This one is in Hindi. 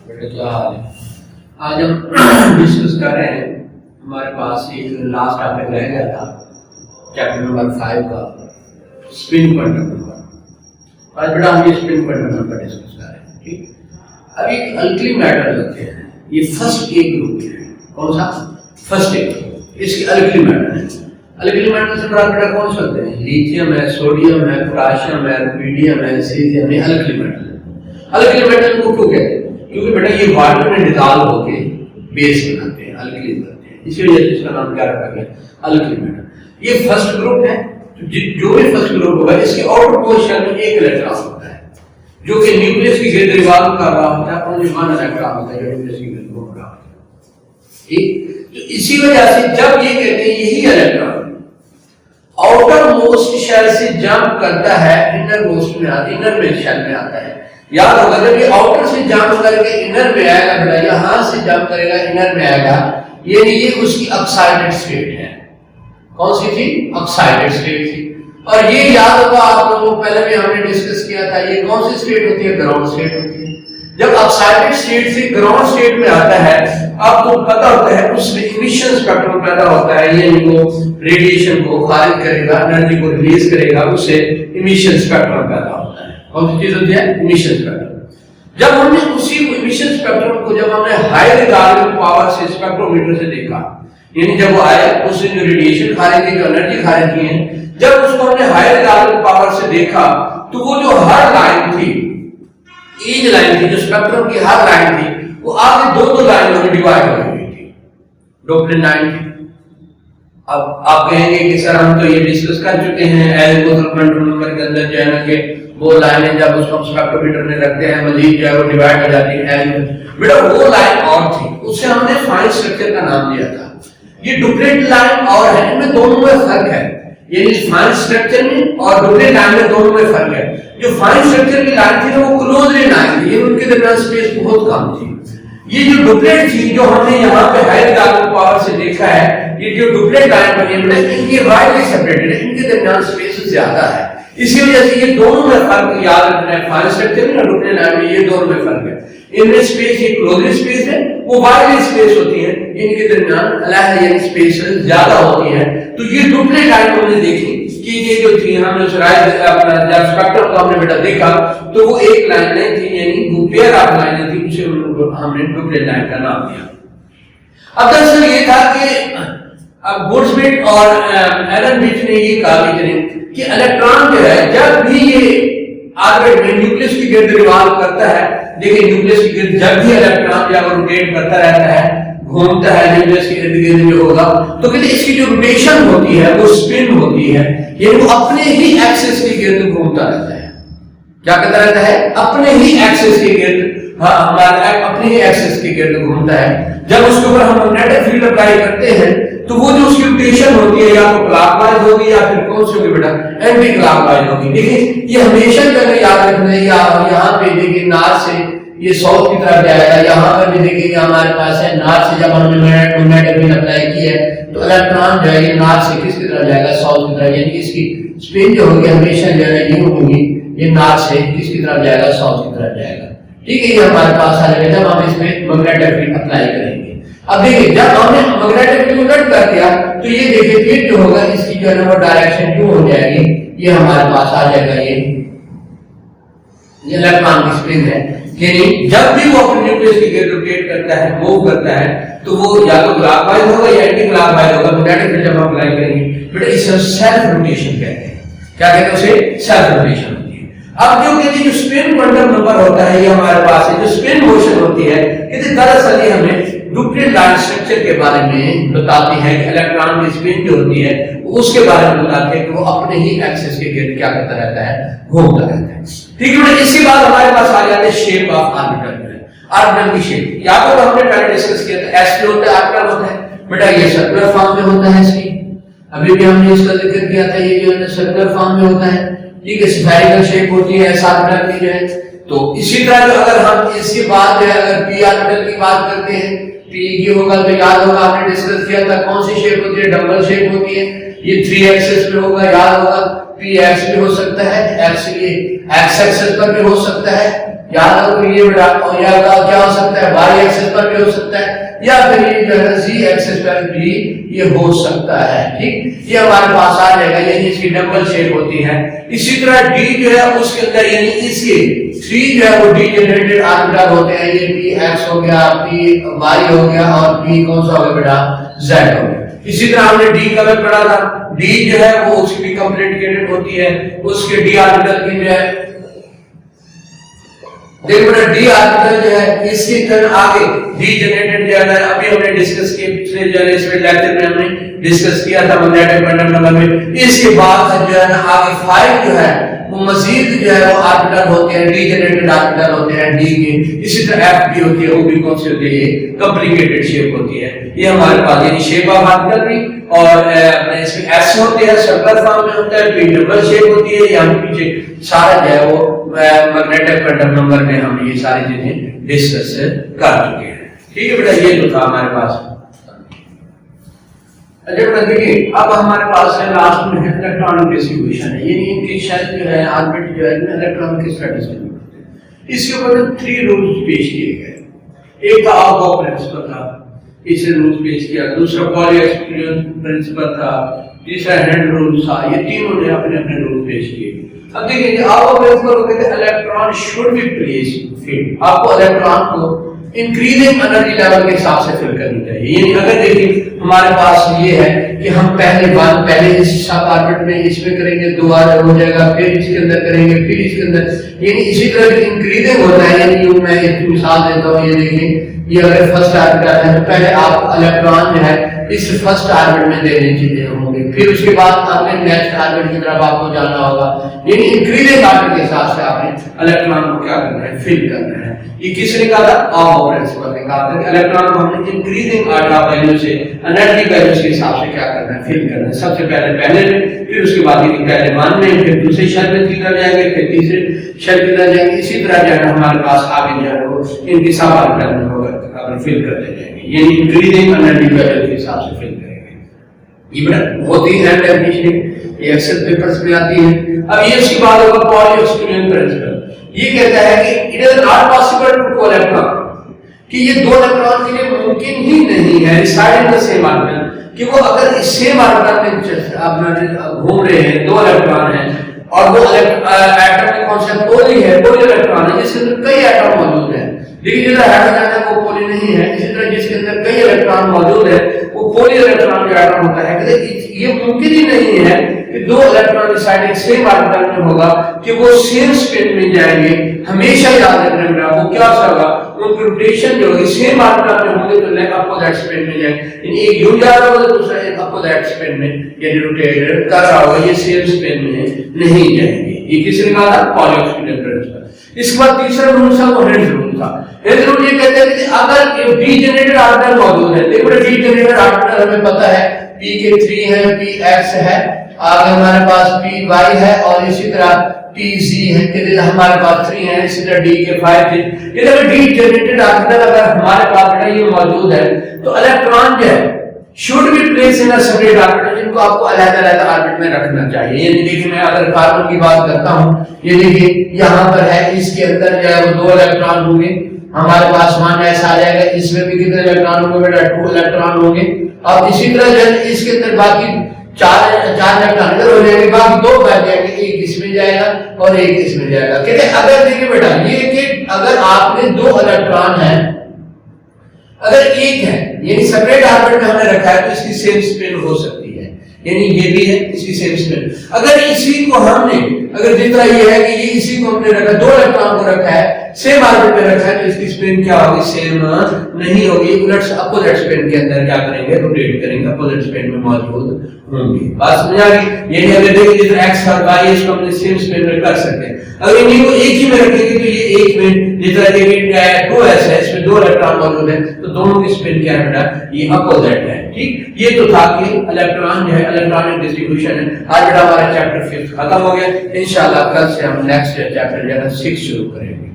बेटा क्या हाल है? आज हम डिस्कस कर रहे हैं, हमारे पास एक लास्ट टॉपिक रह गया था चैप्टर नंबर 5 का स्पिन क्वांटम नंबर। आज बेटा हम ये स्पिन क्वांटम नंबर डिस्कस कर रहे हैं। ठीक, अब एक अल्कली मैटर होते हैं, ये फर्स्ट ए ग्रुप है। कौन सा? फर्स्ट ए ग्रुप, इसके अल्कली मैटर है। अल्कली मैटर से बड़ा बेटा कौन सा होते हैं? लिथियम है, सोडियम है, पोटेशियम है, रुबिडियम है, सीजियम है, अल्कली मैटर। अल्कली मेटल को क्यों कहते हैं? क्योंकि बेटा ये वाटर में डिसॉल्व होके बेस बनाते हैं, अल्कली बनते हैं, इसी वजह से इसका नाम क्या रखा गया? Alkali metal. ये फर्स्ट ग्रुप है, जो भी फर्स्ट ग्रुप होगा इसके आउटर पोर्शन में एक इलेक्ट्रॉन होता है जो कि न्यूक्लियस की गिर्द रिवॉल्व कर रहा होता है, और वन इलेक्ट्रॉन होता है जो न्यूक्लियस की गिर्द घूम रहा होता है। ठीक, तो इसी वजह से जब ये कहते हैं यही इलेक्ट्रॉन आउटर मोस्ट शेल से जंप करता है, इनर मोस्ट में आता है, इनर में शेल में आता है। याद होगा जब ये आउटर से जंप करके इनर में आएगा बेटा, यहां से जंप करेगा इनर में आएगा, ये उसकी ऑक्साइडेड स्टेट है। कौन सी थी? ऑक्साइडेड स्टेट थी। और ये याद होगा आप लोगों को, पहले भी हमने डिस्कस किया था, ये कौन सी स्टेट होती है? ग्राउंड स्टेट होती है। जब ऑक्साइडेड स्टेट से ग्राउंड स्टेट में आता है, आपको पता होता है उसमें इमिशन स्पेक्ट्रम पैदा होता है, ये इनको रेडिएशन को खारिज करेगा, एनर्जी को रिलीज करेगा, उससे इमिशन स्पेक्ट्रम पैदा होता है। कौन सी चीज होती है? Emission spectrum. जब हमने उसी इमिशन स्पेक्ट्रम को जब हमने हाई रिगार्डिंग पावर से स्पेक्ट्रोमीटर से देखा, यानी जब वो आया उससे जो रेडिएशन खारिज की, जो एनर्जी खारिज की है, जब उसको हमने हाई रिगार्डिंग पावर से देखा तो वो जो हर लाइन थी, एज लाइन थी, जो स्पेक्ट्रम की हर लाइन थी, वो आगे दो लाइनों में डिवाइड हो गई थी, डोपलिन लाइन थी। अब आप कहेंगे कि सर हम तो ये डिस्कस कर चुके हैं एज क्वांटम नंबर के अंदर जो है ना कि वो लाइनें जब उसको हम स्पेक्ट्रोमीटर में रखते हैं मजीद जो है वो डिवाइड हो जाती है। बेटा वो लाइन और थी, उससे हमने फाइन स्ट्रक्चर का नाम दिया था। ये डुप्लेट लाइन और है, इनमें दोनों में फर्क है, यानी फाइन स्ट्रक्चर में और डुप्लेट लाइन में दोनों में फर्क है। जो फाइन स्ट्रक्चर की लाइन थी ना वो क्लोजली लाइन थी, उनके दरमियान स्पेस बहुत कम थी। ये जो डुप्लेट थी जो हमने यहाँ पे हाई रिगार्डिंग पावर से देखा है, ये जो डुप्लेट लाइन बनी है इनके वाइडली सेपरेटेड है, इनके दरमियान स्पेस ज्यादा है। इसी वजह से ये दोनों में फर्क याद रखना है, फाइन स्ट्रक्चर में और डुप्लेट लाइन में ये दोनों में फर्क है। इनमें स्पेस ये क्लोजली स्पेस है, वो वाइडली स्पेस होती है, इनके दरमियान अलग यानी स्पेस ज्यादा होती है। तो ये डुप्लेट लाइन हमने देखी कि ये जो थी, हमने अपना जब स्पेक्ट्रम को हमने बेटा देखा तो वो एक लाइन नहीं थी, यानी वो पेयर ऑफ लाइनें थी, उसे हमने डुप्लेट लाइन का नाम दिया। अब दरअसल ये था कि अब गुड्समिट और एलन बीच ने ये कहा कि इलेक्ट्रॉन जो है जब भी ये ऑर्बिट में न्यूक्लियस की गिर्द रिवॉल्व करता है, देखिए न्यूक्लियस की गिर्द जब भी इलेक्ट्रॉन या रोटेट करता रहता है, घूमता है न्यूक्लियस के इर्द गिर्द जो होगा, तो कहते इसकी जो रोटेशन होती है वो स्पिन होती है, यानी वो अपने ही एक्सिस के गिर्द घूमता रहता है। क्या करता रहता है? अपने ही एक्सिस के गिर्द, हाँ हमारा अपने ही एक्सिस के गिर्द घूमता है। जब उसके ऊपर हम मैग्नेटिक फील्ड अप्लाई करते हैं तो वो जो उसकी रोटेशन होती है या तो क्लॉकवाइज होगी या फिर कौन सी होगी बेटा? एंटी क्लॉकवाइज होगी। देखिए ये हमेशा जो है याद रखना है, यहाँ पे देखिए नॉर्थ से ये साउथ की तरफ जाएगा, यहाँ पर भी देखिए हमारे पास है नॉर्थ से जब हमने मैग्नेटिक फील्ड अप्लाई की है तो इलेक्ट्रॉन जो है ये नॉर्थ से किसकी तरफ जाएगा? साउथ की तरफ, यानी इसकी स्पिन जो होगी हमेशा जो है ये होगी, ये नॉर्थ से किसकी तरफ जाएगा? साउथ की तरफ जाएगा। ठीक है, ये हमारे पास आ जाएगा जब हम इसमें मैग्नेटिक फील्ड अप्लाई करेंगे। अब देखिए जब हमने मैग्नेटिक फील्ड कट कर दिया तो ये देखिए फिर जो होगा इसकी जो है वो डायरेक्शन क्यों हो जाएगी, ये हमारे पास आ जाएगा, ये इलेक्ट्रॉन की स्पिन है। यानी जब भी वो अपने न्यूक्लियस की गिर्द रोटेट करता है, मूव करता है, तो वो या तो क्लॉकवाइज होगा या एंटी क्लॉकवाइज होगा। मैग्नेटिक फील्ड जब हम अप्लाई करेंगे बेटा इसे सेल्फ रोटेशन कहते हैं। क्या कहते हैं उसे? Self rotation. अब जो कहते जो स्पिन क्वांटम नंबर होता है ये हमारे पास है, जो स्पिन मोशन होती है, कहते दरअसल ये हमें डुप्लेट लाइन स्ट्रक्चर के बारे में बताती है कि इलेक्ट्रॉन की स्पिन जो होती है उसके बारे में बताती है कि वो अपने ही एक्सिस के गिर्द क्या करता रहता है? घूमता रहता है। ठीक है, इसके बाद हमारे पास आ जाते हैं शेप ऑफ ऑर्बिटल। ऑर्बिटल की शेप या तो हमने पहले डिस्कस किया था, एस होता है, ऑर्बिटल होता है बेटा, ये सर्कुलर फॉर्म में होता है इसकी, अभी भी हमने इसका जिक्र किया था, ये जो है सर्कुलर फॉर्म में होता है। ठीक है, स्फेरिकल शेप होती है एस ऑर्बिटल की जो है। तो इसी तरह जो अगर हम इसके बाद जो है अगर पी ऑर्बिटल की बात करते हैं, पी की होगा तो याद होगा आपने डिस्कस किया था कौन सी शेप होती है? डबल शेप होती है, ये 3 एक्सिस पे होगा, याद होगा। पी एक्स भी हो सकता है, एक्स ये एक्स एक्सेस पर भी हो सकता है, याद रखो ये बेटा, और या क्या हो सकता है वाई एक्सेस पर भी हो सकता है, या फिर ये जो है जी एक्सेस पर भी ये हो सकता है। ठीक, ये हमारे पास आ जाएगा, यानी इसकी डबल शेप होती है। इसी तरह डी जो है उसके अंदर यानी इसके 3 जो है वो डी जनरेटेड ऑर्बिटल होते हैं, ये पी एक्स हो गया, पी वाई हो गया और पी कौन सा हो गया बेटा, जेड हो गया। इसी तरह हमने डी का भी पढ़ा था, डी जो है वो उसकी भी कॉम्प्लिकेटेड होती है, उसके डी ऑर्बिटल की जो है देखो बेटा डी ऑर्बिटल जो है इसके अंदर आगे डी जनरेटेड जो है अभी हमने डिस्कस किया पिछले जो है इसमें लेक्चर में हमने डिस्कस किया था मैग्नेटिक क्वांटम नंबर में। इसके बाद जो है ना आगे 5 जो है वो मजीद जो है वो ऑर्बिटल होते हैं, डी जनरेटेड ऑर्बिटल होते हैं डी के। इसी तरह एफ भी होती है, वो भी कौन सी होती है, ये कॉम्प्लिकेटेड शेप होती है। ये हमारे पास यानी शेप ऑफ ऑर्बिटल भी और इसमें एस होते हैं, सर्कुलर फॉर्म में होता है, पी डबल शेप होती है। यहाँ पीछे सारा जो है वो मैग्नेटिक क्वांटम नंबर में हम ये सारी चीजें डिस्कस कर चुके हैं। ठीक है बेटा, ये तो था हमारे पास। अच्छा बेटा देखिए, अब हमारे पास है लास्ट में है इलेक्ट्रॉनिक डिस्ट्रीब्यूशन है, यानी इनकी शेल जो है ऑर्बिट जो है इलेक्ट्रॉन के साथ डिस्ट्रीब्यूट होते हैं। इसके ऊपर 3 रूल्स पेश किए गए। एक था आउटगो प्रिंसिपल था, इसे रूल्स पेश किया। दूसरा पॉली एक्सक्लूजन प्रिंसिपल था, तीसरा हैंड रूल था। ये तीनों ने अपने अपने रूल पेश किए। अब देखिए आउटगो प्रिंसिपल को कहते हैं electron should be placed fit, आपको इलेक्ट्रॉन को इंक्रीजिंग एनर्जी लेवल के हिसाब से फिल करनी चाहिए। यानी अगर देखिए हमारे पास ये है कि हम पहले इस सब ऑर्बिट में इसमें करेंगे, दोबारा हो जाएगा, फिर इसके अंदर करेंगे, फिर इसके अंदर, यानी इसी तरह इंक्रीजिंग होता है। यानी मैं एक मिसाल देता हूँ, ये देखिए ये अगर फर्स्ट ऑर्बिट है तो पहले आप इलेक्ट्रॉन जो है इस फर्स्ट ऑर्बिट में देने चाहिए होंगे, फिर उसके बाद अपने नेक्स्ट ऑर्बिट की तरफ आपको जाना होगा। यानी इंक्रीजिंग ऑर्बिट के हिसाब से आपने इलेक्ट्रॉन को क्या करना है, फिल करना है। ये किसने कहा था, आउटगो प्रिंसिपल ने कहा था कि इलेक्ट्रॉन को हमने इंक्रीजिंग ऑर्डर ऑफ वैल्यू से एनर्जी वैल्यू के हिसाब से क्या करना है, फिल करना है। सबसे पहले में, फिर उसके बाद ये पहले 1 में, फिर दूसरे शेल में किधर जाएंगे, फिर तीसरे शेल किधर जाएंगे। इसी तरह जो है हमारे पास आगे जो है वो इनकी सब ऑर्बिटल में होगा अपन फिल करते जाएंगे, यानी इंक्रीजिंग एनर्जी वैल्यू के हिसाब से फिल करेंगे। ये बड़ा होती है डेफिनेशन, ये एक्सेल पेपर्स में आती है। अब ये उसके बाद होगा पॉली एक्सक्लूजन प्रिंसिपल। ये कहता है कि it is not possible to two electron, कि ये दो इलेक्ट्रॉन के लिए मुमकिन ही नहीं है reside in the same orbital, कि वो अगर इस सेम ऑर्बिटल में अपना घूम रहे हैं, 2 इलेक्ट्रॉन हैं और वो एटम में कौन सा पोली है, पोली इलेक्ट्रॉन है जिसके अंदर कई एटम मौजूद हैं, लेकिन जो हाइड्रोजन है वो पोली नहीं है। इसी तरह जिसके अंदर कई इलेक्ट्रॉन मौजूद है वो पोली इलेक्ट्रॉन का एटम होता है। कहते ये मुमकिन ही नहीं है कि 2 इलेक्ट्रॉन रिसाइड एक सेम ऑर्बिटल में होगा कि वो सेम स्पिन में जाएंगे। हमेशा याद रखना बेटा, वो क्या होगा, उनकी रोटेशन जो होगी सेम ऑर्बिटल में होंगे तो लेग अपोजिट स्पिन में जाएंगे, यानी एक यूं जा रहा होगा दूसरा एक अपोजिट स्पिन में यानी रोटेट कर रहा होगा, ये सेम स्पिन में नहीं जाएंगे। ये किसने कहा था, पॉली एक्सक्लूजन प्रिंसिपल। इसके बाद तीसरा रूल था वो हेड रूल था। हेड रूल ये कहते हैं कि अगर डी जनरेटेड ऑर्बिटल मौजूद है, देखो डी जनरेटेड ऑर्बिटल हमें पता है p के 3 है, p x है, आगे हमारे पास p y है और इसी तरह p z है, कि हमारे पास 3 है, इसी तरह d के 5 थे। ये अगर डी जनरेटेड ऑर्बिटल अगर हमारे पास ये मौजूद है तो इलेक्ट्रॉन जो है should be place in a separate orbit, जिनको आपको अलग-अलग ऑर्बिट में रखना चाहिए। यानी देखिए मैं अगर कार्बन की बात करता हूं, ये देखिए यहां पर है, इसके अंदर जो है वो 2 इलेक्ट्रॉन होंगे, हमारे पास मान ऐसा आ जाएगा, इसमें भी कितने इलेक्ट्रॉन होंगे बेटा, 2 इलेक्ट्रॉन होंगे। अब इसी तरह जो इसके अंदर बाकी 4 इलेक्ट्रॉन इधर हो जाएंगे, बाकी 2 बच जाएंगे, एक इसमें जाएगा और एक इसमें जाएगा। कहते अगर देखिए बेटा ये कि अगर आपने 2 इलेक्ट्रॉन है, अगर एक है यानी सेपरेट ऑर्बिट में हमने रखा है तो इसकी सेम स्पिन हो सकती है, यानी ये भी है इसकी सेम स्पिन। अगर इसी को हमने अगर जितना ये है कि ये इसी को हमने रखा, 2 इलेक्ट्रॉन को रखा है, सेम ऑर्बिट में रखा है, तो इसकी स्पिन क्या होगी, सेम नहीं होगी, उलट अपोजिट स्पिन के अंदर क्या करेंगे, रोटेट करेंगे, अपोजिट स्पिन में मौजूद होंगे। बात समझ आ गई। यानी अगर देखिए जितना x और y है इसको हमने सेम स्पिन में कर सकते हैं। अगर इन्हीं को एक ही में रखेंगे तो ये एक में जितना देखिए 2s है, इसमें 2 इलेक्ट्रॉन मौजूद है, तो दोनों की स्पिन क्या है बेटा, ये अपोजिट है। ठीक, ये तो था कि इलेक्ट्रॉन जो है इलेक्ट्रॉनिक डिस्ट्रीब्यूशन है। आज बेटा हमारा चैप्टर 5 खत्म हो गया। इंशाल्लाह कल से हम नेक्स्ट चैप्टर जो है 6 शुरू करेंगे।